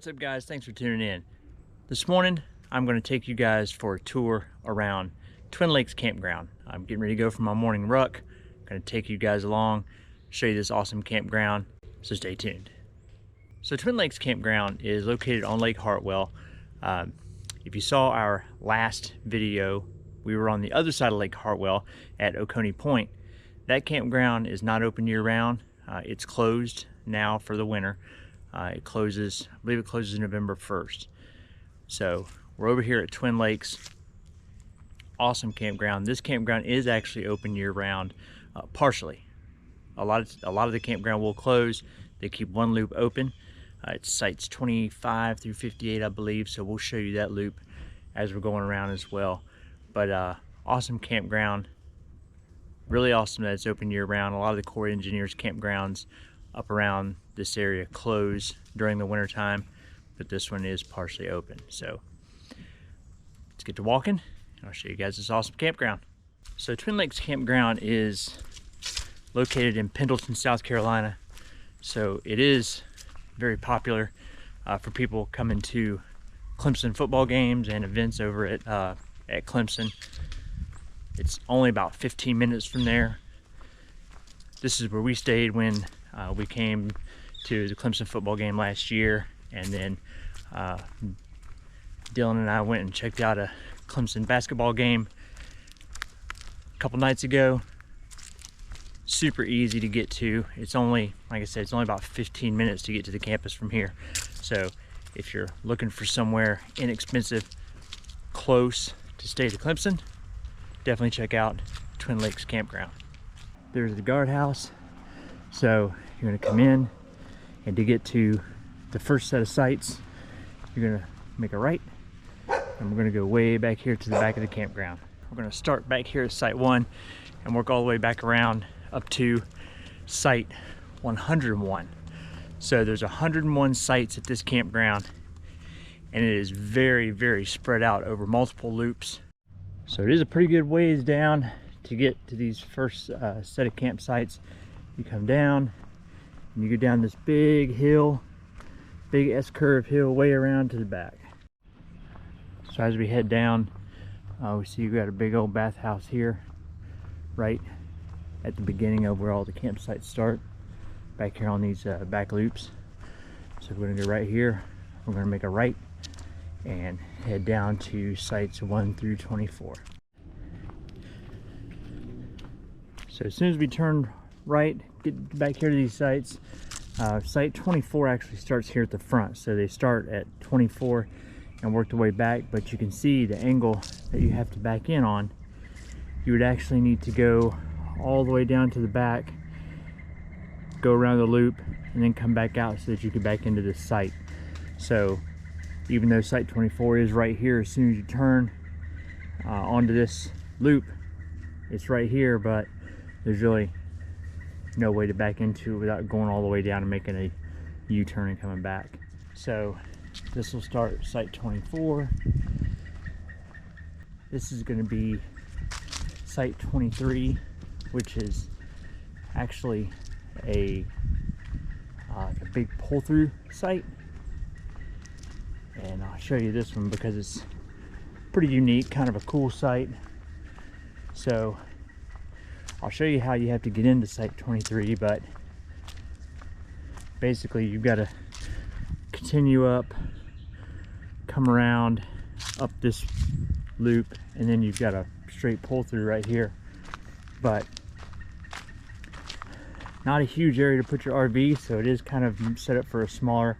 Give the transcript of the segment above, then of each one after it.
What's up, guys? Thanks for tuning in. This morning I'm going to take you guys for a tour around Twin Lakes Campground. I'm getting ready to go for my morning ruck. I'm going to take you guys along, show you this awesome campground, so stay tuned. So Twin Lakes Campground is located on Lake Hartwell. If you saw our last video, we were on the other side of Lake Hartwell at Oconee Point. That campground is not open year-round. It's closed now for the winter. It closes, I believe it closes November 1st. So we're over here at Twin Lakes. Awesome campground. This campground is actually open year-round, partially. A lot of the campground will close. They keep one loop open. It's sites 25 through 58, I believe. So we'll show you that loop as we're going around as well. But awesome campground. Really awesome that it's open year-round. A lot of the Corps Engineers campgrounds up around this area close during the winter time, but this one is partially open. So let's get to walking and I'll show you guys this awesome campground. So Twin Lakes Campground is located in Pendleton, South Carolina. So it is very popular for people coming to Clemson football games and events over at Clemson. It's only about 15 minutes from there. This is where we stayed when we came to the Clemson football game last year, and then Dylan and I went and checked out a Clemson basketball game a couple nights ago. Super easy to get to. It's only, like I said, it's only about 15 minutes to get to the campus from here. So if you're looking for somewhere inexpensive, close to stay to Clemson, definitely check out Twin Lakes Campground. There's the guardhouse. So you're going to come in, and to get to the first set of sites, you're going to make a right, and we're going to go way back here to the back of the campground. We're going to start back here at site 1 and work all the way back around up to site 101. So there's 101 sites at this campground, and it is very, very spread out over multiple loops. So it is a pretty good ways down to get to these first set of campsites. You come down and you go down this big hill, big S-curve hill way around to the back. So as we head down, we see you got a big old bathhouse here, right at the beginning of where all the campsites start, back here on these back loops. So we're going to go right here. We're going to make a right and head down to sites 1 through 24. So as soon as we turn right, get back here to these sites, site 24 actually starts here at the front. So they start at 24 and work their way back, but you can see the angle that you have to back in on. You would actually need to go all the way down to the back, go around the loop, and then come back out so that you can back into this site. So even though site 24 is right here, as soon as you turn onto this loop, it's right here, but there's really no way to back into it without going all the way down and making a U-turn and coming back. So this will start at site 24. This is going to be site 23, which is actually a big pull-through site. And I'll show you this one because it's pretty unique, kind of a cool site. So I'll show you how you have to get into site 23, but basically you've got to continue up, come around up this loop, and then you've got a straight pull through right here. But not a huge area to put your RV, so it is kind of set up for a smaller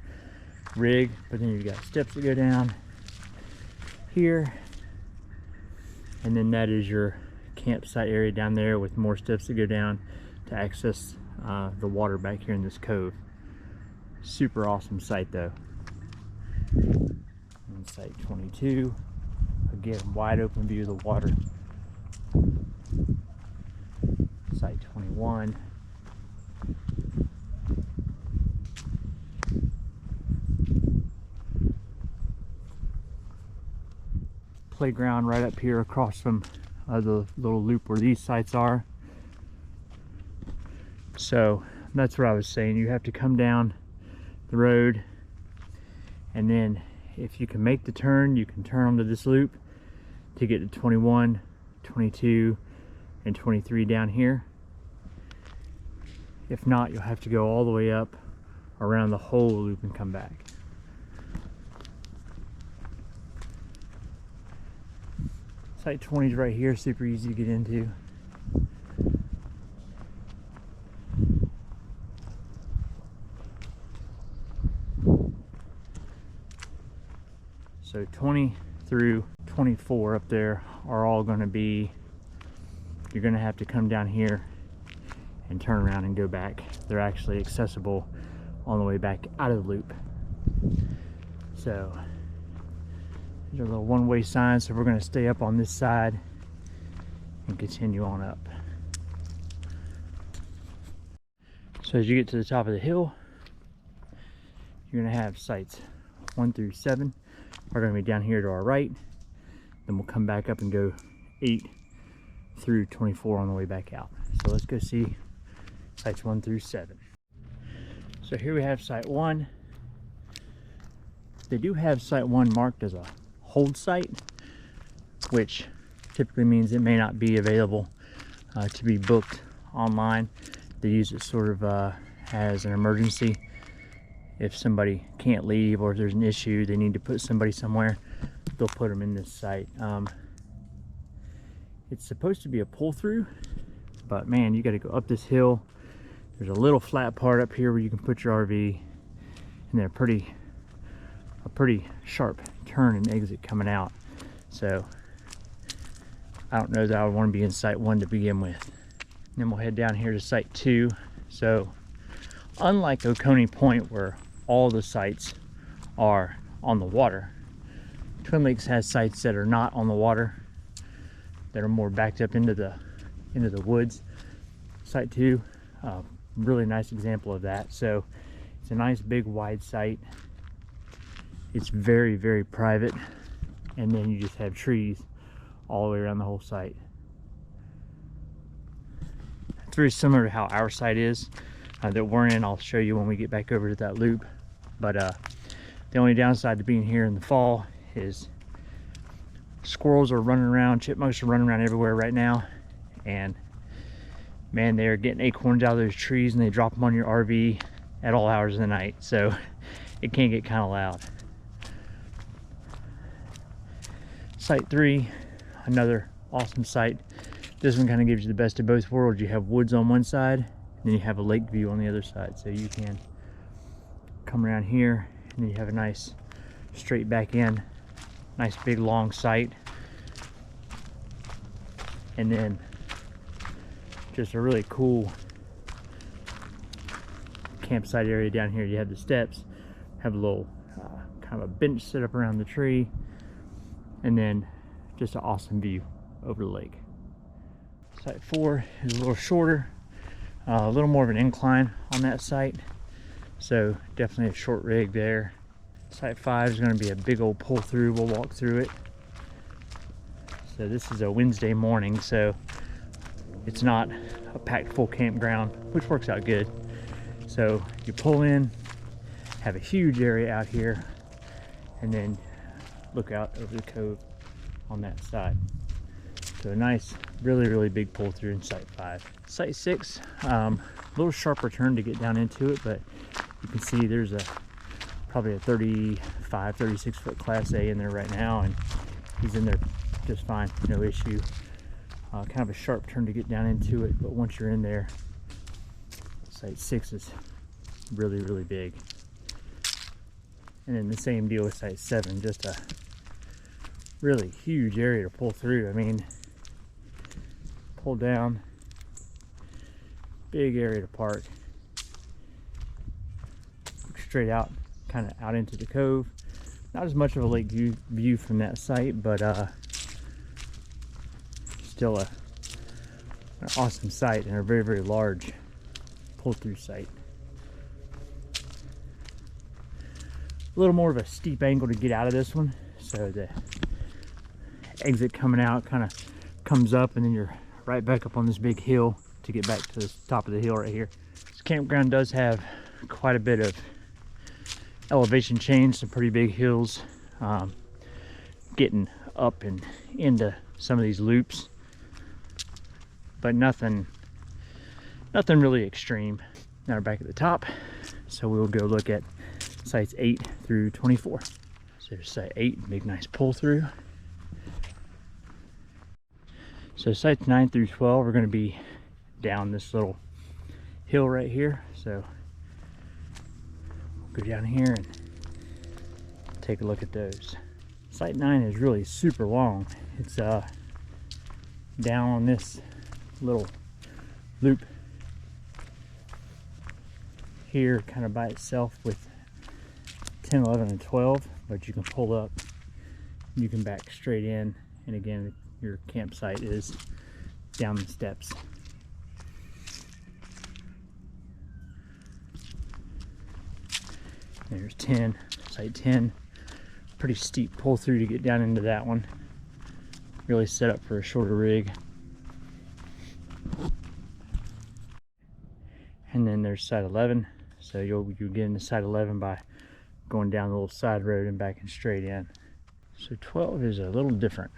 rig. But then you've got steps that go down here, and then that is your campsite area down there with more steps to go down to access the water back here in this cove. Super awesome site though. And site 22, again, wide open view of the water. Site 21. Playground right up here across from the little loop where these sites are. So that's what I was saying. You have to come down the road And then if you can make the turn, you can turn onto this loop to get to 21, 22, and 23 down here. If not, you'll have to go all the way up around the whole loop and come back. Site 20 is right here, super easy to get into. So 20 through 24 up there are all going to be, you're going to have to come down here and turn around and go back. They're actually accessible on the way back out of the loop. So there's a little one-way sign, so we're going to stay up on this side and continue on up. So as you get to the top of the hill, you're going to have sites 1 through 7 are going to be down here to our right. Then we'll come back up and go 8 through 24 on the way back out. So let's go see sites 1 through 7. So here we have site 1. They do have site 1 marked as a hold site, which typically means it may not be available to be booked online. They use it sort of as an emergency. If somebody can't leave, or if there's an issue, they need to put somebody somewhere, they'll put them in this site. It's supposed to be a pull-through, but man, you got to go up this hill. There's a little flat part up here where you can put your RV, and then a pretty sharp turn and exit coming out. So I don't know that I would want to be in site 1 to begin with. And then we'll head down here to site 2. So unlike Oconee Point, where all the sites are on the water, Twin Lakes has sites that are not on the water, that are more backed up into the woods. Site 2, really nice example of that. So it's a nice big wide site. It's very, very private, and then you just have trees all the way around the whole site. It's very similar to how our site is that we're in. I'll show you when we get back over to that loop. But the only downside to being here in the fall is squirrels are running around, chipmunks are running around everywhere right now, and man, they're getting acorns out of those trees and they drop them on your RV at all hours of the night, so it can get kind of loud. Site 3, another awesome site. This one kind of gives you the best of both worlds. You have woods on one side, and then you have a lake view on the other side, so you can come around here and then you have a nice straight back in, nice big long site, and then just a really cool campsite area down here. You have the steps, have a little kind of a bench set up around the tree, and then just an awesome view over the lake. Site 4 is a little shorter, a little more of an incline on that site, so definitely a short rig there. Site 5 is going to be a big old pull through. We'll walk through it. So this is a Wednesday morning, so it's not a packed full campground, which works out good. So you pull in, have a huge area out here, and then look out over the cove on that side. So a nice, really, really big pull through in site 5. Site 6, a little sharper turn to get down into it, but you can see there's probably a 35, 36 foot Class A in there right now, and he's in there just fine, no issue. Kind of a sharp turn to get down into it, but once you're in there, site 6 is really, really big. And then the same deal with site 7, just a really huge area to pull through. I mean, pull down, big area to park, look straight out, kind of out into the cove. Not as much of a lake view from that site, but still an awesome site and a very, very large pull-through site. A little more of a steep angle to get out of this one, so the exit coming out kind of comes up, and then you're right back up on this big hill to get back to the top of the hill right here. This campground does have quite a bit of elevation change, some pretty big hills, getting up and into some of these loops, but nothing really extreme. Now we're back at the top, so we'll go look at sites 8 through 24. So site 8, big nice pull through. So sites 9 through 12 are going to be down this little hill right here. So we'll go down here and take a look at those. Site 9 is really super long. It's down on this little loop here, kind of by itself with 10, 11, and 12, but you can pull up, you can back straight in, and again, your campsite is down the steps. There's 10, site 10. Pretty steep pull through to get down into that one. Really set up for a shorter rig. And then there's site 11. So you get into site 11 by going down the little side road and backing straight in. So 12 is a little different.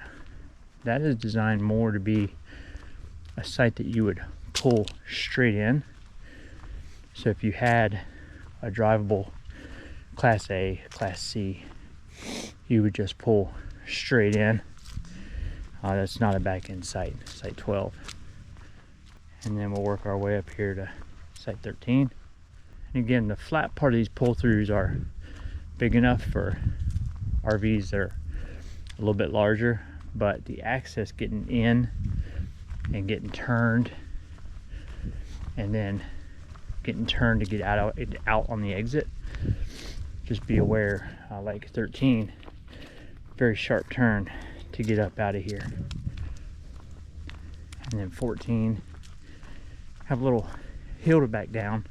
That is designed more to be a site that you would pull straight in. So if you had a drivable Class A, Class C, you would just pull straight in. That's not a back end site, site 12. And then we'll work our way up here to site 13. And again, the flat part of these pull-throughs are big enough for RVs that are a little bit larger, but the access getting in and getting turned and then getting turned to get out on the exit, just be aware, like 13, very sharp turn to get up out of here. And then 14, have a little hill to back down,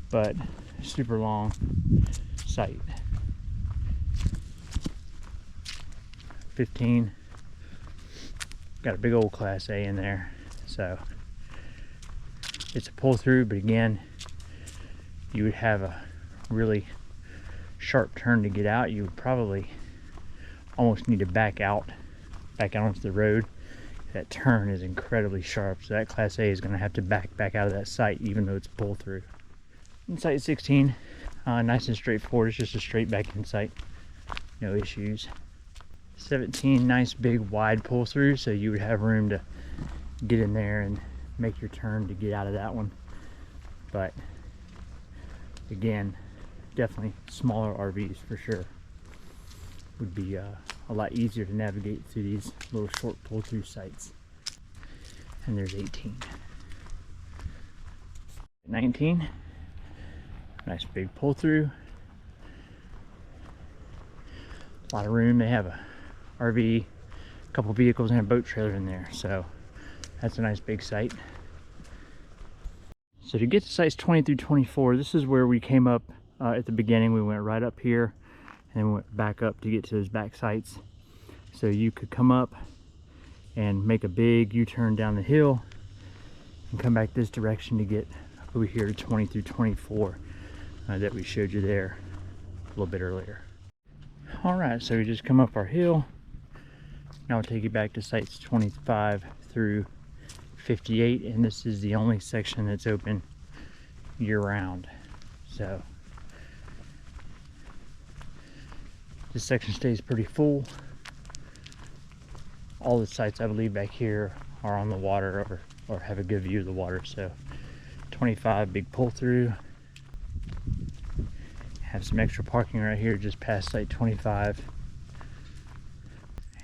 but super long site. 15, got a big old Class A in there, so it's a pull through, but again, you would have a really sharp turn to get out. You would probably almost need to back out onto the road. That turn is incredibly sharp, so that Class A is going to have to back out of that site even though it's pull through. And site 16, nice and straightforward. It's just a straight back in site, no issues. 17, nice big wide pull through, so you would have room to get in there and make your turn to get out of that one. But again, definitely smaller RVs for sure would be a lot easier to navigate through these little short pull through sites. And there's 18. 19, nice big pull through, a lot of room. They have a RV, a couple vehicles, and a boat trailer in there, so that's a nice big site. So to get to sites 20 through 24, this is where we came up at the beginning. We went right up here and then we went back up to get to those back sites. So you could come up and make a big U-turn down the hill and come back this direction to get over here to 20 through 24 that we showed you there a little bit earlier. All right, so we just come up our hill. Now I'll take you back to sites 25 through 58, and this is the only section that's open year-round. So this section stays pretty full. All the sites I believe back here are on the water or have a good view of the water. So 25, big pull through. Have some extra parking right here just past site 25.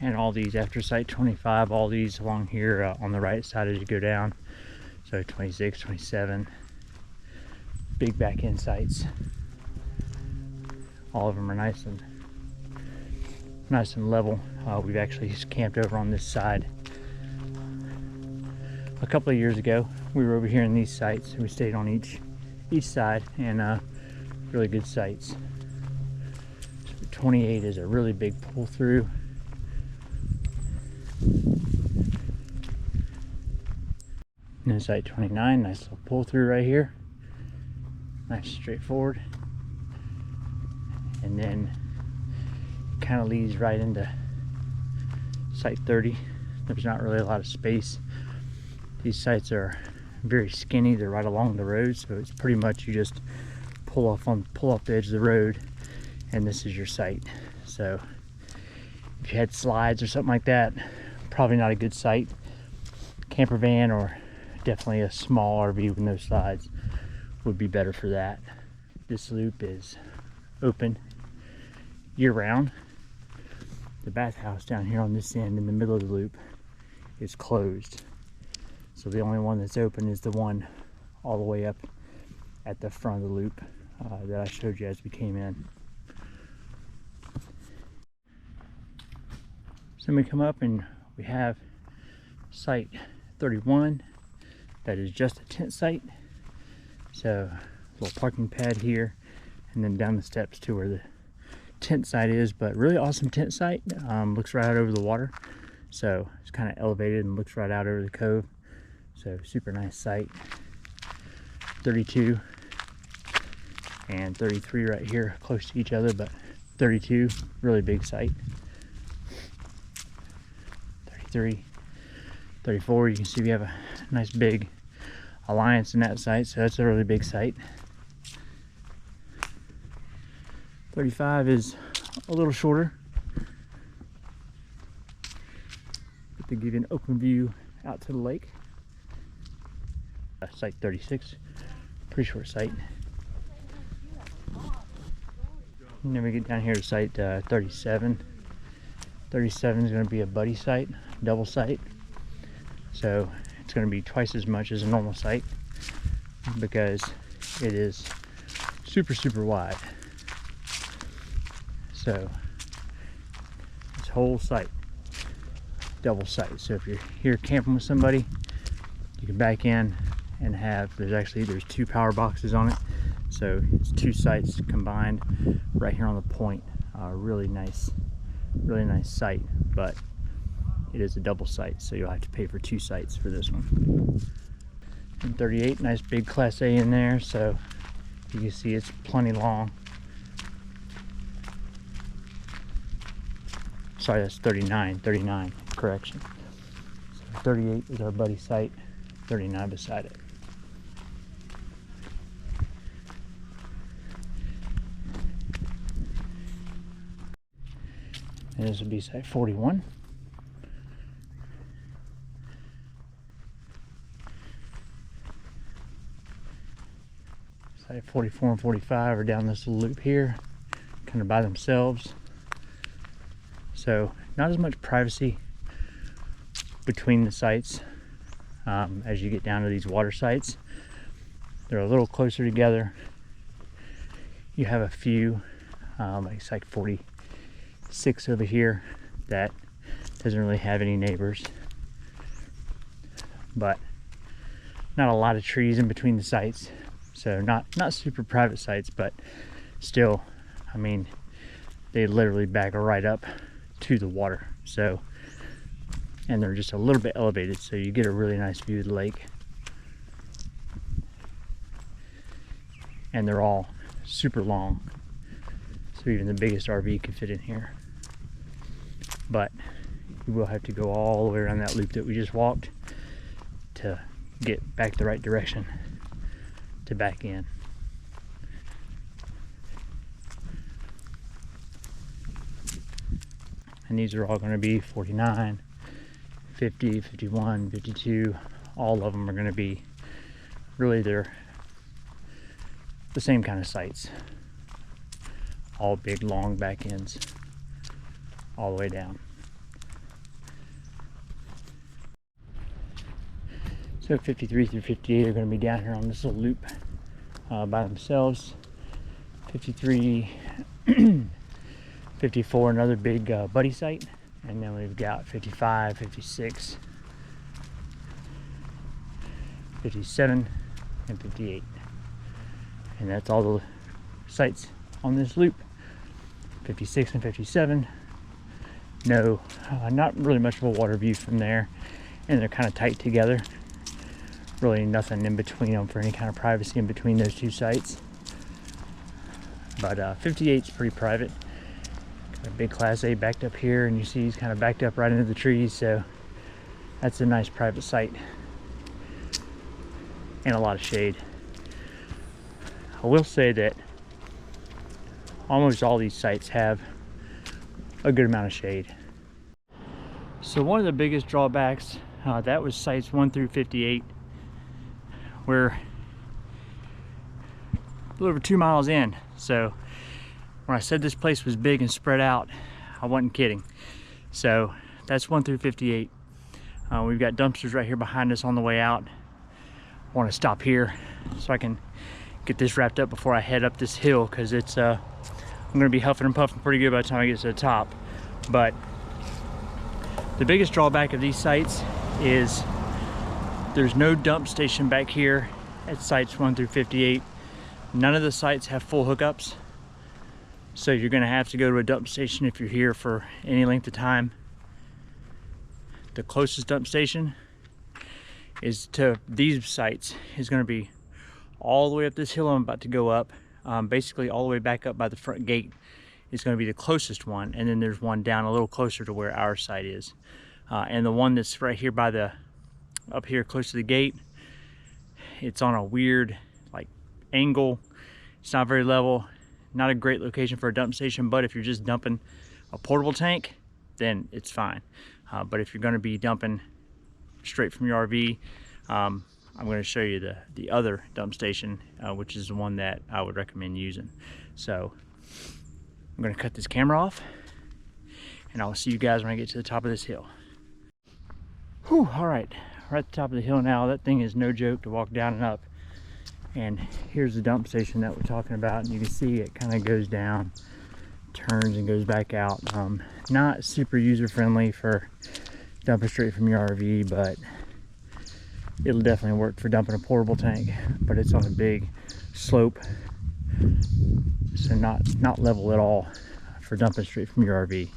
And all these after site 25, all these along here on the right side as you go down. So 26, 27, big back end sites. All of them are nice and level. We've actually just camped over on this side a couple of years ago. We were over here in these sites. We stayed on each side, and really good sites. So 28 is a really big pull through. And then site 29, nice little pull through right here. Nice straightforward. and then kind of leads right into site 30. There's not really a lot of space. These sites are very skinny. They're right along the road, so it's pretty much you just pull off the edge of the road, and this is your site. So if you had slides or something like that, probably not a good site. Camper van, or definitely a small RV with no slides, would be better for that. This loop is open year-round. The bathhouse down here on this end in the middle of the loop is closed. So the only one that's open is the one all the way up at the front of the loop that I showed you as we came in. So then we come up and we have site 31 that is just a tent site. So a little parking pad here, and then down the steps to where the tent site is, but really awesome tent site. Looks right out over the water, so it's kind of elevated and looks right out over the cove. So super nice site. 32 and 33 right here, close to each other, but 32, really big site. 33, 34, you can see we have a nice big alliance in that site, so that's a really big site. 35 is a little shorter, but to give you an open view out to the lake. Site 36, pretty short site. And then we get down here to site 37. 37 is going to be a buddy site, double site. So it's going to be twice as much as a normal site because it is super wide. So this whole site, double site. So if you're here camping with somebody, you can back in and there's two power boxes on it. So it's two sites combined right here on the point. Really nice site, but it is a double site, so you'll have to pay for two sites for this one. And 38, nice big Class A in there, so you can see it's plenty long. Sorry, that's 39, correction. So 38 is our buddy site, 39 beside it. And this would be site 41. Site 44 and 45 are down this little loop here, kind of by themselves. So not as much privacy between the sites as you get down to these water sites. They're a little closer together. You have a few, like site 46 over here that doesn't really have any neighbors, but not a lot of trees in between the sites. So not super private sites, but still, I mean, they literally back right up to the water. So, and they're just a little bit elevated, so you get a really nice view of the lake. And they're all super long, so even the biggest RV can fit in here. But you will have to go all the way around that loop that we just walked to get back the right direction to back in. And these are all going to be 49, 50, 51, 52. All of them are going to be really the same kind of sites. All big long back ends all the way down. So 53 through 58 are going to be down here on this little loop by themselves. 53, 54, another big buddy site. And then we've got 55, 56, 57, and 58. And that's all the sites on this loop. 56 and 57. No, not really much of a water view from there. And they're kind of tight together. Really nothing in between them for any kind of privacy in between those two sites. but 58's pretty private. Got a big Class A backed up here, and you see he's kind of backed up right into the trees, so that's a nice private site and a lot of shade. I will say that almost all these sites have a good amount of shade. So one of the biggest drawbacks, that was sites 1 through 58. We're a little over 2 miles in. So when I said this place was big and spread out, I wasn't kidding. So that's 1 through 58. We've got dumpsters right here behind us on the way out. I want to stop here so I can get this wrapped up before I head up this hill, because it's I'm going to be huffing and puffing pretty good by the time I get to the top. But the biggest drawback of these sites is there's no dump station back here at sites 1 through 58. None of the sites have full hookups, so you're going to have to go to a dump station if you're here for any length of time. The closest dump station is to these sites is going to be all the way up this hill I'm about to go up. Basically all the way back up by the front gate is going to be the closest one, and then there's one down a little closer to where our site is. And the one that's right here by the, up here close to the gate, it's on a weird like angle. It's not very level, not a great location for a dump station, but if you're just dumping a portable tank, then it's fine. But if you're going to be dumping straight from your RV, I'm going to show you the other dump station, which is the one that I would recommend using. So I'm going to cut this camera off, and I'll see you guys when I get to the top of this hill. Whew, all right, we're at the top of the hill now. That thing is no joke to walk down and up. And here's the dump station that we're talking about, and you can see it kind of goes down, turns and goes back out. Not super user friendly for dumping straight from your RV, but it'll definitely work for dumping a portable tank. But it's on a big slope, so not level at all for dumping straight from your RV.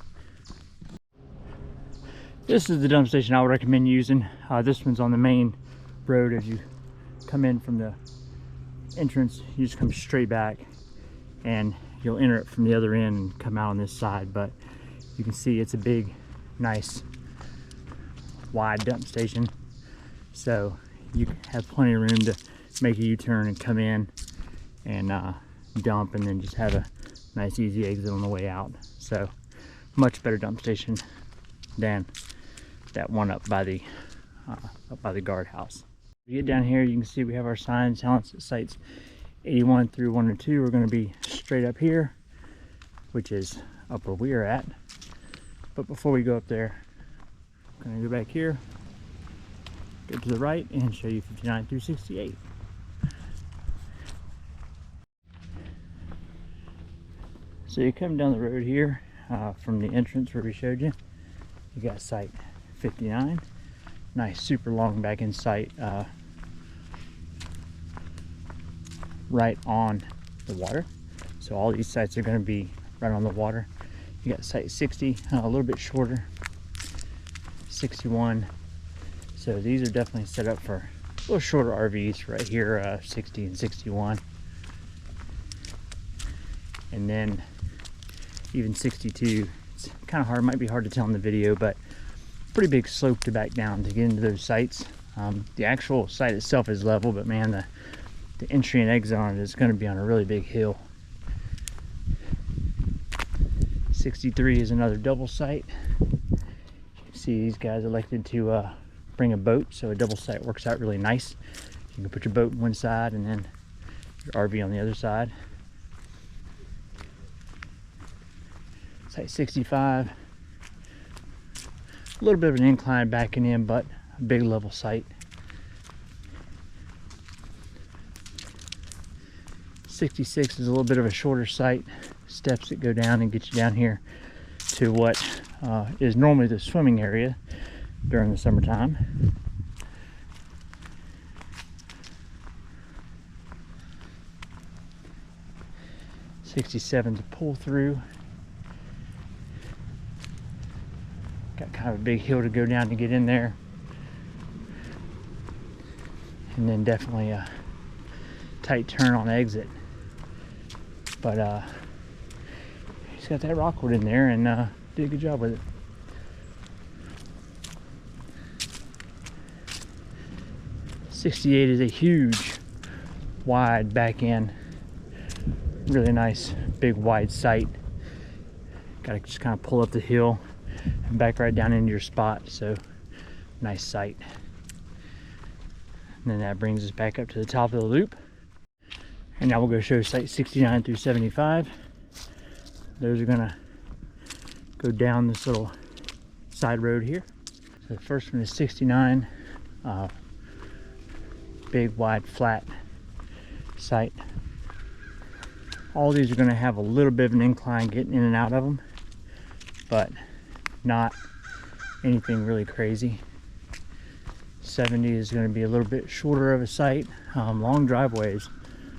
This is the dump station I would recommend using. This one's on the main road. As you come in from the entrance, you just come straight back and you'll enter it from the other end and come out on this side. But you can see it's a big, nice, wide dump station, so you have plenty of room to make a U-turn and come in and dump, and then just have a nice easy exit on the way out. So much better dump station than that one up by the guardhouse. We get down here, you can see we have our signs telling us at sites 81 through 102. We're going to be straight up here, which is up where we are at. But before we go up there, I'm going to go back here, go to the right, and show you 59 through 68. So you come down the road here from the entrance where we showed you. You got site 59. Nice, super long back in sight, right on the water. So all these sites are going to be right on the water. You got site 60, a little bit shorter, 61. So these are definitely set up for a little shorter RVs right here, 60 and 61. And then even 62, it's kind of hard, might be hard to tell in the video, but pretty big slope to back down to get into those sites. The actual site itself is level, but man, the entry and exit on it is going to be on a really big hill. 63 is another double site. You can see these guys elected to bring a boat, so a double site works out really nice. You can put your boat on one side and then your RV on the other side. Site 65, a little bit of an incline backing in, but a big level site. 66 is a little bit of a shorter site, steps that go down and get you down here to what is normally the swimming area during the summertime. '67's a pull through. Got kind of a big hill to go down to get in there. And then definitely a tight turn on exit. but he's got that rockwood in there and did a good job with it. '68 is a huge, wide back end, really nice, big, wide site. Gotta just kind of pull up the hill and back right down into your spot. So nice site. And then that brings us back up to the top of the loop. And now we'll go show site 69 through 75. Those are gonna go down this little side road here. So the first one is 69. Big, wide, flat site. All these are going to have a little bit of an incline getting in and out of them, but not anything really crazy. 70 is going to be a little bit shorter of a site, long driveways,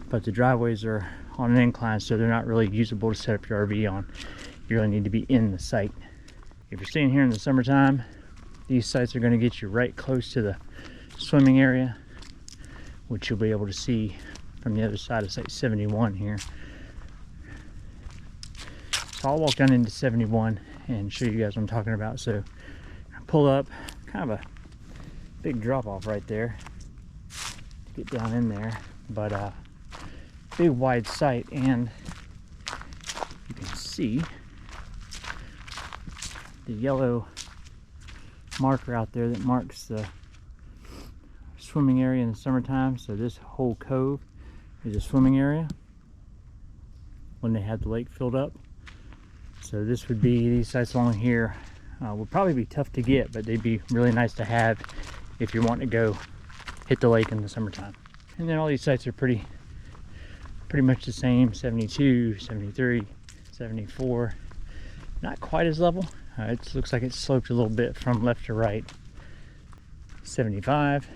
but the driveways are on an incline, so they're not really usable to set up your RV on. You really need to be in the site. If you're staying here in the summertime, these sites are going to get you right close to the swimming area, which you'll be able to see from the other side of site 71 here. So I'll walk down into 71 and show you guys what I'm talking about. So I pull up, kind of a big drop off right there to get down in there, but big wide site, and you can see the yellow marker out there that marks the swimming area in the summertime. So this whole cove is a swimming area when they had the lake filled up. So this would be, these sites along here would probably be tough to get, but they'd be really nice to have if you want to go hit the lake in the summertime. And then all these sites are pretty much the same. 72, 73, 74, not quite as level. It looks like it's sloped a little bit from left to right. 75.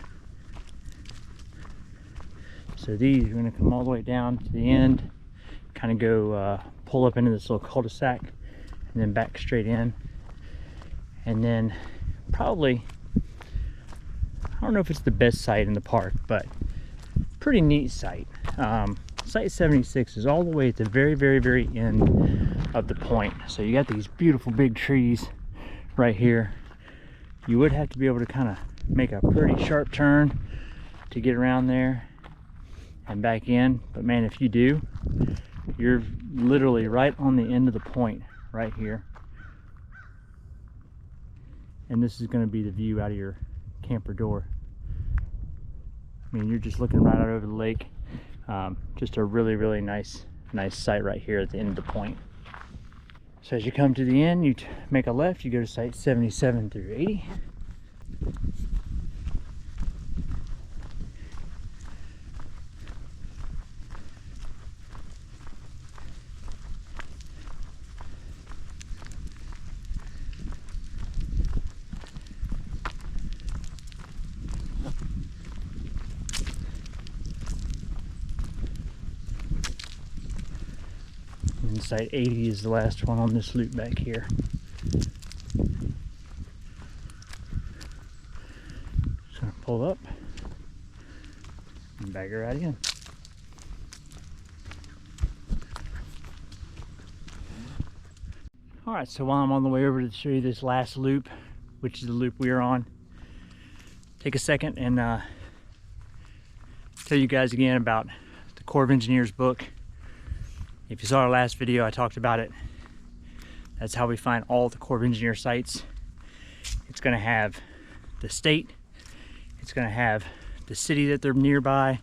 So these are going to come all the way down to the end, kind of go pull up into this little cul-de-sac, and then back straight in. And then probably, I don't know if it's the best site in the park, but pretty neat site. Site 76 is all the way at the very, very, very end of the point. So you got these beautiful big trees right here. You would have to be able to kind of make a pretty sharp turn to get around there and back in, but man, if you do, you're literally right on the end of the point right here. And this is going to be the view out of your camper door. I mean, you're just looking right out over the lake. Just a really, really nice site right here at the end of the point. So as you come to the end, you make a left, you go to site 77 through 80. And site 80 is the last one on this loop back here. Just gonna pull up and back her right in. All right, so while I'm on the way over to show you this last loop, which is the loop we are on, take a second and tell you guys again about the Corps of Engineers book. If you saw our last video, I talked about it. That's how we find all the Corps of Engineer sites. It's going to have the state, it's going to have the city that they're nearby,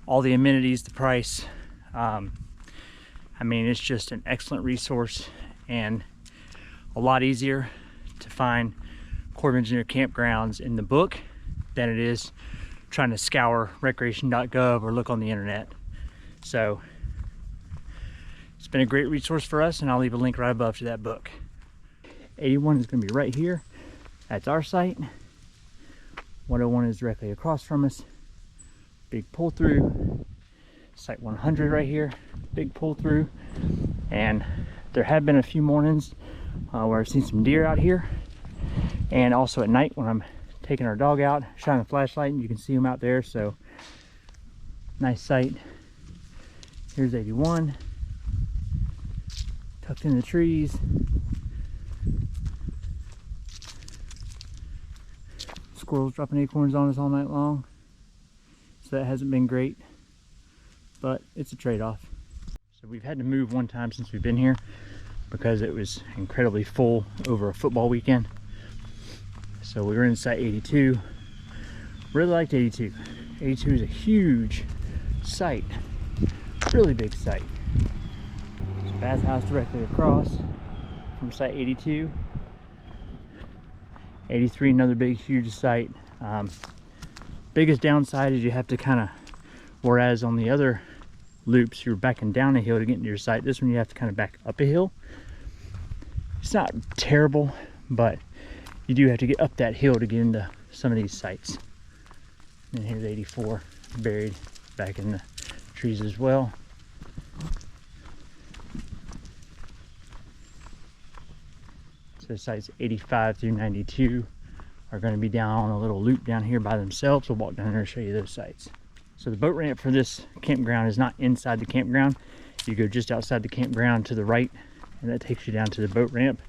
all the amenities, the price. I mean, it's just an excellent resource and a lot easier to find Corps of Engineer campgrounds in the book than it is trying to scour recreation.gov or look on the internet. So it's been a great resource for us, and I'll leave a link right above to that book. 81 is going to be right here. That's our site. 101 is directly across from us. Big pull through. Site 100 right here. Big pull through. And there have been a few mornings where I've seen some deer out here. And also at night when I'm taking our dog out, shining a flashlight, and you can see them out there. So nice site. Here's 81. tucked in the trees. Squirrels dropping acorns on us all night long, so that hasn't been great, but it's a trade-off. So we've had to move one time since we've been here because it was incredibly full over a football weekend. So we were in site 82. Really liked 82. 82 is a huge site, really big site. There's a bathhouse directly across from site 82. 83, another big huge site. Biggest downside is you have to kind of, whereas on the other loops you're backing down a hill to get into your site, this one you have to kind of back up a hill. It's not terrible, but you do have to get up that hill to get into some of these sites. And here's 84 buried back in the trees as well. So sites 85 through 92 are going to be down on a little loop down here by themselves. We'll walk down there and show you those sites. So the boat ramp for this campground is not inside the campground. You go just outside the campground to the right, and that takes you down to the boat ramp,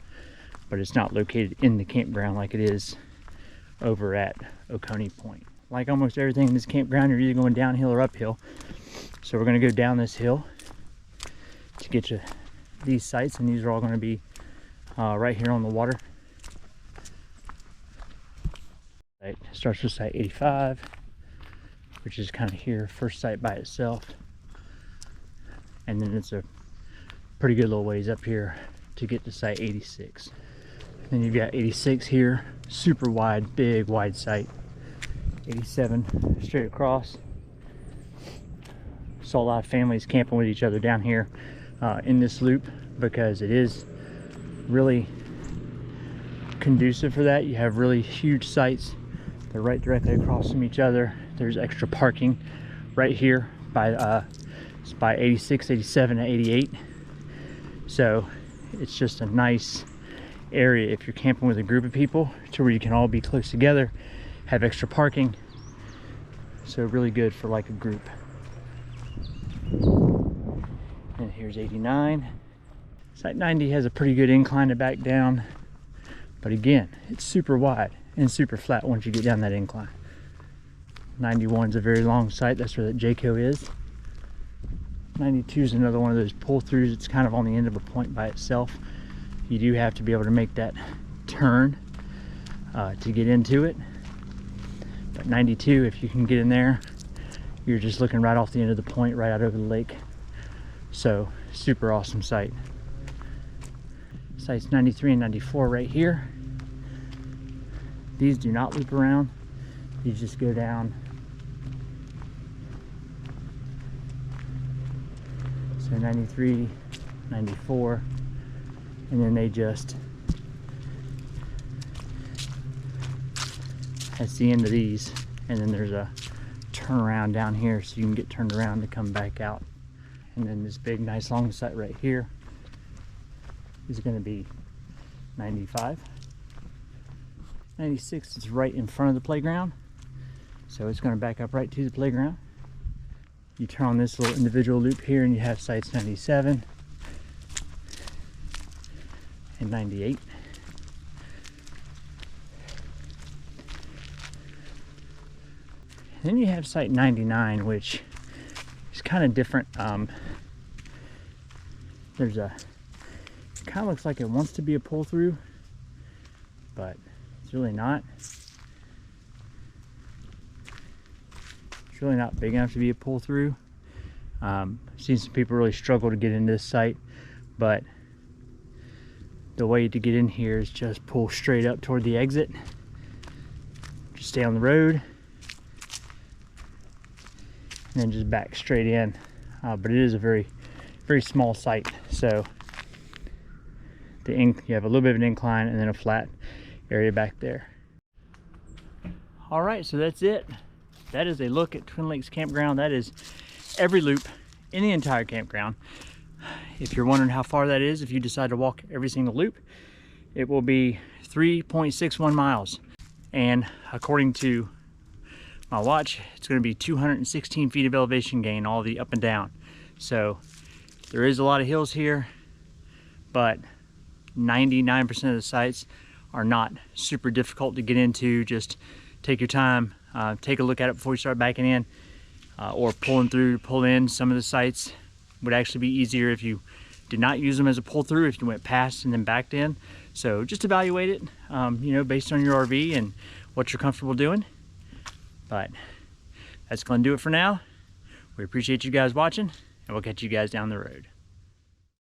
but it's not located in the campground like it is over at Oconee Point. Like almost everything in this campground, you're either going downhill or uphill. So we're going to go down this hill to get to these sites, and these are all going to be right here on the water. It starts with site 85, which is kind of here, first site by itself. And then it's a pretty good little ways up here to get to site 86. Then you've got 86 here, super wide, big, wide site. 87 straight across. Saw a lot of families camping with each other down here in this loop because it is really conducive for that. You have really huge sites. They're right directly across from each other. There's extra parking right here by 86, 87, and 88. So it's just a nice area if you're camping with a group of people to where you can all be close together, have extra parking. So really good for like a group. And here's 89. Site 90 has a pretty good incline to back down, but again, it's super wide and super flat once you get down that incline. 91 is a very long site. That's where that Jayco is. 92 is another one of those pull-throughs. It's kind of on the end of a point by itself. You do have to be able to make that turn to get into it. But 92, if you can get in there, you're just looking right off the end of the point, right out over the lake. So super awesome site. Sites 93 and 94 right here. These do not loop around. These just go down. So 93, 94, and then they just, that's the end of these, and then there's a turnaround down here so you can get turned around to come back out. And then this big nice long site right here is going to be 95. 96 is right in front of the playground, so it's going to back up right to the playground. You turn on this little individual loop here and you have sites 97 and 98. And then you have site 99, which is kind of different. There's a, it kind of looks like it wants to be a pull through, but it's really not. It's really not big enough to be a pull through. I've seen some people really struggle to get into this site, but the way to get in here is just pull straight up toward the exit. Just stay on the road and then just back straight in. But it is a very, very small site. So you have a little bit of an incline and then a flat area back there. All right, so that's it. That is a look at Twin Lakes Campground. That is every loop in the entire campground. If you're wondering how far that is, if you decide to walk every single loop, it will be 3.61 miles. And according to my watch, it's going to be 216 feet of elevation gain, all the up and down. So there is a lot of hills here, but 99% of the sites are not super difficult to get into. Just take your time, take a look at it before you start backing in, or pull in. Some of the sites would actually be easier if you did not use them as a pull through, if you went past and then backed in. So just evaluate it, you know, based on your RV and what you're comfortable doing. But that's going to do it for now. We appreciate you guys watching, and we'll catch you guys down the road.